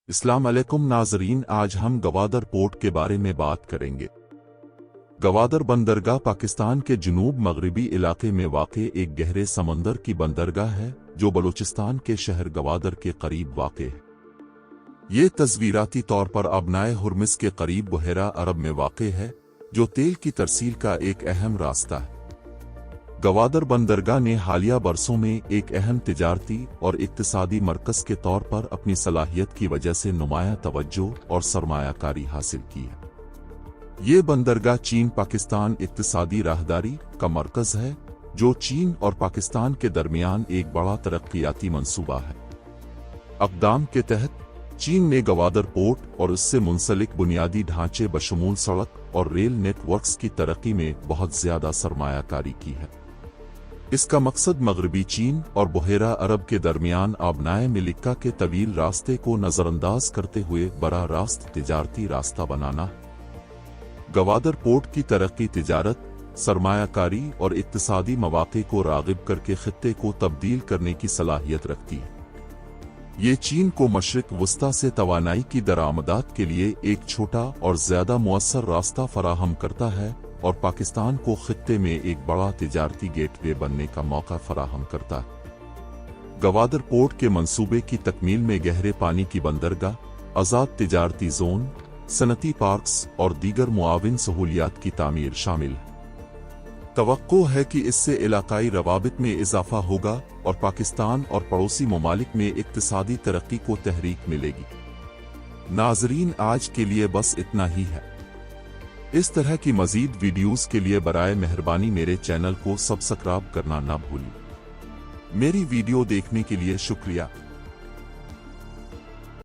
अस्सलाम वालेकुम नाज़रीन, आज हम गवादर पोर्ट के बारे में बात करेंगे। गवादर बंदरगाह पाकिस्तान के जुनूब मगरबी इलाके में वाक़े एक गहरे समंदर की बंदरगाह है जो बलूचिस्तान के शहर गवादर के करीब वाक़े है। ये तस्वीराती तौर पर अबनाए हुर्मुज़ के करीब बहरा अरब में वाक़े है जो तेल की तरसील का एक अहम रास्ता है। गवादर बंदरगाह ने हालिया बरसों में एक अहम तिजारती और इक्तिसादी मरकज के तौर पर अपनी सलाहियत की वजह से नुमाया तवज्जो और सरमायाकारी हासिल की है। ये बंदरगाह चीन पाकिस्तान इक्तिसादी राहदारी का मरकज है जो चीन और पाकिस्तान के दरमियान एक बड़ा तरक्कियाती मंसूबा है। अक़दाम के तहत चीन ने गवादर पोर्ट और उससे मुंसलिक बुनियादी ढांचे बशमूल सड़क और रेल नेटवर्क्स की तरक्की में बहुत ज्यादा सरमायाकारी की है। इसका मकसद मगरबी चीन और बहरा अरब के दरमियान आबनाए मिलिक्का के तवील रास्ते को नजरअंदाज करते हुए बड़ा रास्त तिजारती रास्ता बनाना है। गवादर पोर्ट की तरक्की तिजारत, सरमायाकारी और इक्तिसादी मौक़े को राग़िब करके खित्ते को तब्दील करने की सलाहियत रखती है। ये चीन को मशरिक़ वस्ता से तवानाई की दरामदात के लिए एक छोटा और ज्यादा मुअस्सर रास्ता फराहम करता है और पाकिस्तान को खित्ते में एक बड़ा तिजारती गेटवे बनने का मौका फराहम करता है। गवादर पोर्ट के मंसूबे की तकमील में गहरे पानी की बंदरगाह, आज़ाद तिजारती जोन, सनती पार्क्स और दीगर मुआविन सहूलियात की तामीर शामिल है। तवक्को है कि इससे इलाकाई रवाबित में इजाफा होगा और पाकिस्तान और पड़ोसी ममालिक में इक्तिसादी तरक्की को तहरीक मिलेगी। नाज़रीन, आज के लिए बस इतना ही है। इस तरह की मज़ीद वीडियोस के लिए बराए मेहरबानी मेरे चैनल को सब्सक्राइब करना ना भूलें। मेरी वीडियो देखने के लिए शुक्रिया।